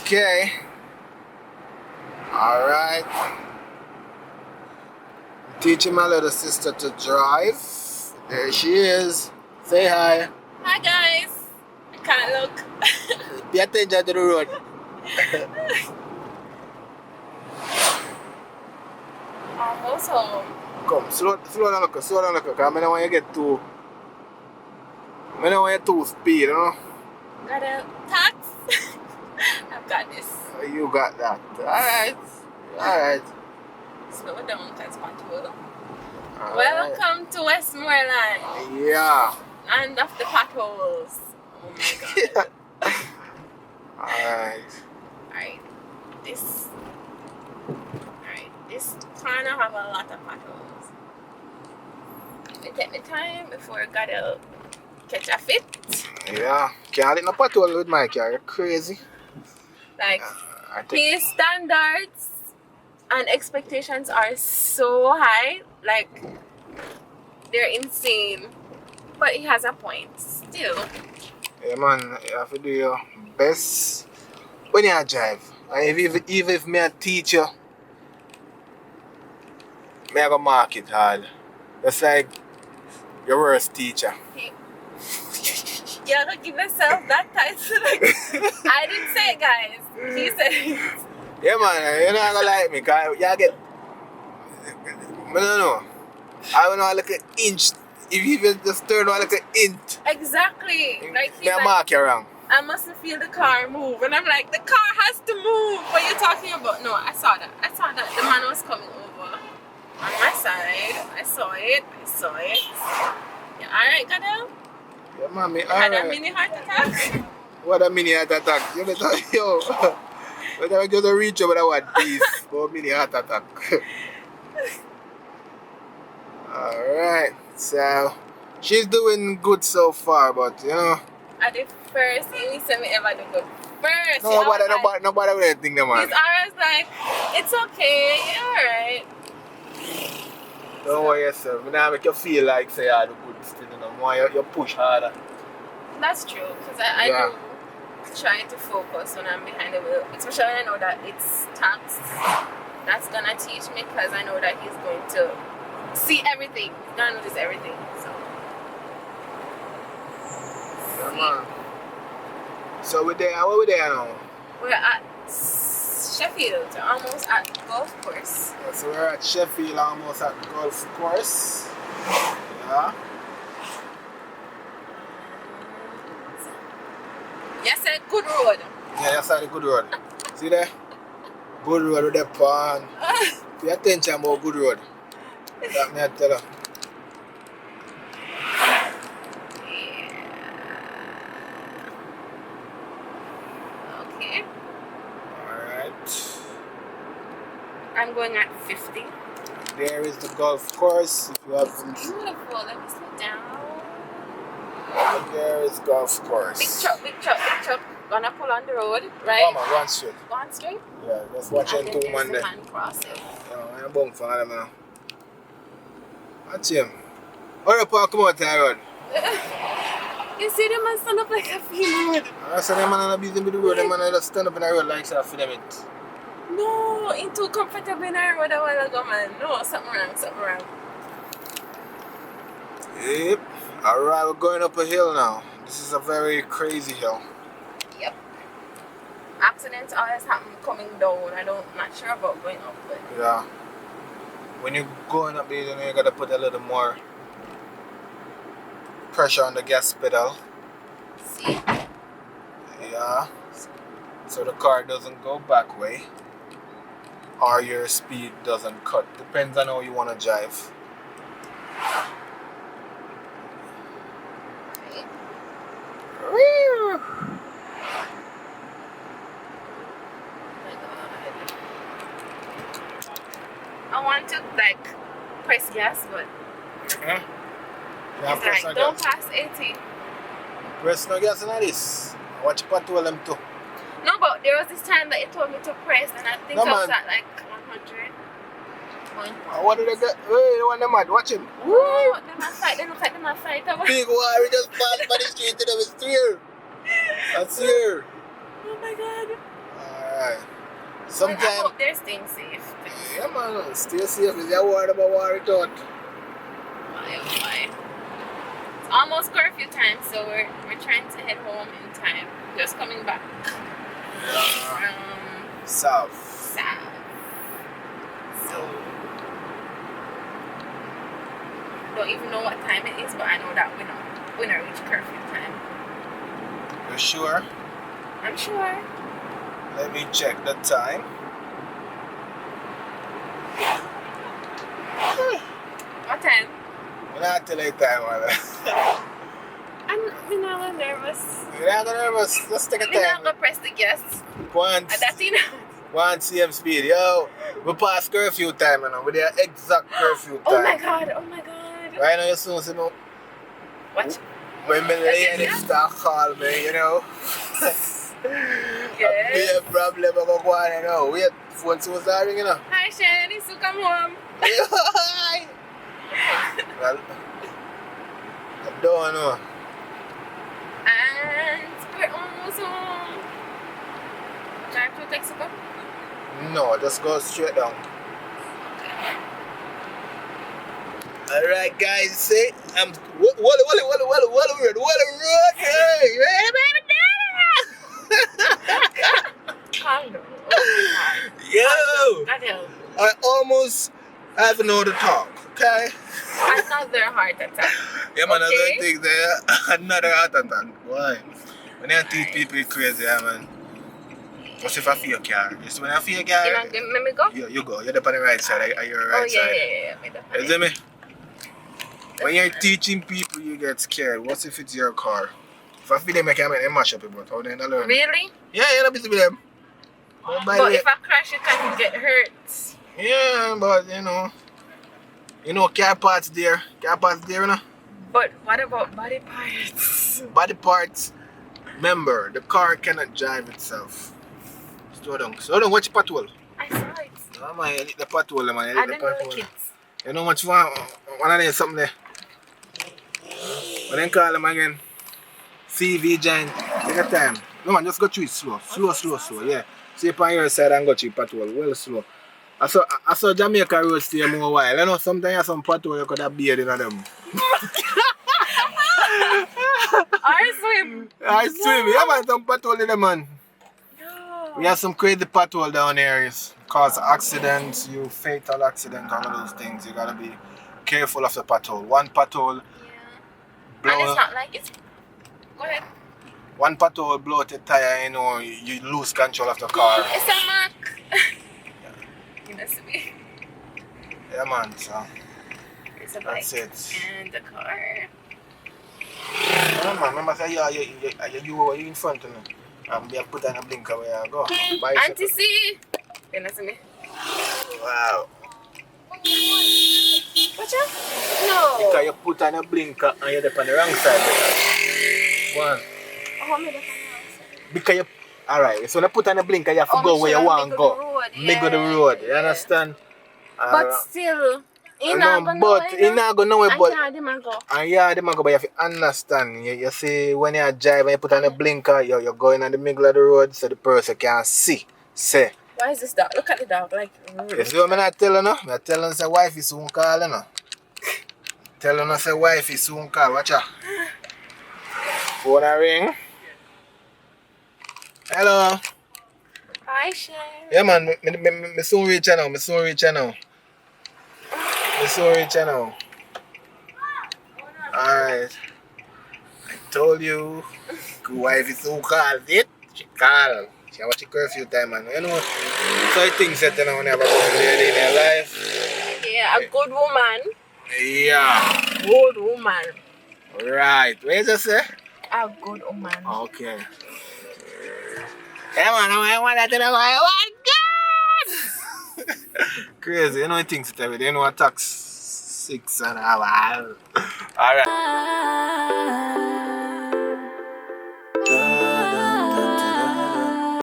Okay. Alright. I'm teaching my little sister to drive. There she is. Say hi. Hi guys. I can't look. Pay attention to the road. Almost home. Come, slow down look, because I don't want you to get too... I don't want you too speed, you know? Got a tax. I've got this. You got that. Alright. Slow down, that's pothole. Alright. Welcome to Westmoreland. Yeah. Land of the potholes. Oh my god. Alright. Alright. This corner have a lot of potholes. We take the time before I gotta catch a fit. Yeah. Can't hit no pothole with my car. You're crazy. Like, I think... his standards and expectations are so high. Like, they're insane. But he has a point still. Yeah, man. You have to do your best when you drive. And even if me a teacher, me I go mark it hard. That's like your worst teacher. You gotta give yourself that title. I didn't say it, guys. He said it. Yeah, man. You're not gonna like me, cause you get... I don't know. I don't know like an inch. If you even just turn on like an inch. Exactly. Like he's Me a like, mark you wrong. I mustn't feel the car move. And I'm like, the car has to move. What are you talking about? No, I saw that. The man was coming over on my side. I saw it. Yeah, alright, Gadel. Yeah, man, me Had a alright. mini heart attack. What a mini heart attack. You better, yo. Better just reach over that one, please. For a mini heart attack. Alright. So, she's doing good so far, but, you know. At the first thing we said me ever do good. First. Nobody would think that, man. His was like, it's okay, you're alright. Don't worry yourself. I don't make you feel like say you do good still, you know. More you push harder. That's true, because I do try to focus when I'm behind the wheel, especially when I know that it's tax. That's gonna teach me, because I know that he's going to see everything. He's gonna notice everything. So. Yeah, man. So we're there. Where we there now? We're at Sheffield, almost at golf course. Yeah, so we're at Sheffield, almost at golf course. Yeah. Yes, sir, good road. Yeah, that's the good road. See there? Good road with the pan. Pay attention about good road. That me I tell you. Okay. Alright. I'm going at 50. There is the golf course. If you have Beautiful. Let me slow down. there is golf course. Big truck. Gonna pull on the road, right? Come on, one straight. Go on straight. Yeah, just watching two man there. Man crossing. I'm bum for them now. Watch him. Hurry up and come out the road. You see them man stand up like a female. I said them man are not busy with the road, them man are just stand up in the road like so for them it. No, ain't too comfortable in our road a while ago, man. No, something wrong. Yep. Alright, we're going up a hill now. This is a very crazy hill. Yep. Accidents always happen coming down. Not sure about going up, but Yeah. When you're going up there, you know, you gotta put a little more pressure on the gas pedal. see. Yeah. So the car doesn't go back way. Or your speed doesn't cut. Depends on how you want to drive. Okay. I want to like press gas, but Yeah, it's press like no don't gas. pass 80. Press no gas in this. Watch patrol them too. No, but there was this time that it told me to press, and I think No, I was man. at like 100. What did they get? Hey, the one them mad. Watch him. No, they might fight. Big war, we just passed by the street to them. It's here. That's here. Oh my god. Alright. Well, I Sometimes, hope they're staying safe. yeah, man, stay safe. Is your word about war it out? Why, oh my. It's almost curfew time, so we're trying to head home in time. Just coming back from South. So, don't even know what time it is, but I know that we're not reach curfew time. You sure? I'm sure. Let me check the time. What time? I'm not tell you time, man. I'm not nervous. You're not gonna nervous. Let's take a I'm not time. gonna press the gas. Once. That's enough. 1 cm speed. Yo, we pass curfew time, you know. With the exact curfew time. Oh my god, oh my god. Right now, you soon see me. What? When my lady start call me, you know. Yes. Be a problem, I go on, you know. Wait, phone soon start ringing, you know. Hi Shannon, it's to come home. Hi. Well, I don't know. And we're almost home. Drive to Mexico? No, just go straight down. Alright guys, see, I'm what a road, hey, Calm down. Oh yo, my god. I almost have another talk, okay? Another heart attack. Yeah man, Okay. I don't think there another heart attack. Why? When I teach people it's crazy, yeah, man. What's if I feel a car? Just when I feel a car, You want let me go? you go. You're on the right side. Are you on the right side? Yeah. You see me? When you're teaching people, you get scared. What if it's your car? If I feel them, I can make them mash up, but how then I learn? Really? Yeah, you're not busy with them. But by the But way, if I crash, you can get hurt. yeah, but you know, car parts there, you know. But what about body parts? Body parts. Remember, the car cannot drive itself. Slow down, watch the patrol. I saw it. No man, you hit the patrol, man. You I hit the didn't know patrol. the kids. You know what you want? One of them something there. When they call them again, CV giant. Take your time. No man, just go through it slow. Slow. Yeah. See up on your side and go through patrol. Well slow. I saw Jamaica road stay more while. You know, sometimes some patrol you could have beard in them. I swim. I swim. Yeah man, some patrol in them man. No. We have some crazy patrol down here. Cause accidents, fatal accidents, all of those things. You gotta be careful of the patrol. One patrol Yeah. And it's not like it's. Go ahead. One patrol blow out the tire, you know, you lose control of the car. It's a Mac. You know, me. Yeah man, so It's a bike. that's it. And the car. Yeah man, remember say you were in front of me. And we have put on a blinker where I go. Auntie C. You know, me. Wow. Watch out. No. Because you put on a blinker and you're on the wrong side. One. Oh, me Because you, alright, so when you put on a blinker, you have to go where you want to go. Make go the road, you understand? But still, He's not going to know it, but and yeah, they go, but you have to understand. You see, when you drive and you put on a blinker, you're going in the middle of the road so the person can see. Say. Why is this dog? Look at the dog, like. You see what I'm not telling you? I'm telling you, say wife is soon call, you know. Telling you, say wife is soon call. Watch out. Phone a ring. Hello. Hi, Shay. Yeah, man, me soon reach you now. Me soon reach you now. Alright. I told you, wife is soon call. It? She call. She watch the curfew time, man. You know, so things that you know never come a lady in your life. Yeah, a good woman. Yeah. Good woman. Right. What did you say? A good woman. Okay. Yeah, man, I want that to know. Oh my God! Crazy. You know things that you know tax 6 and a half. Alright.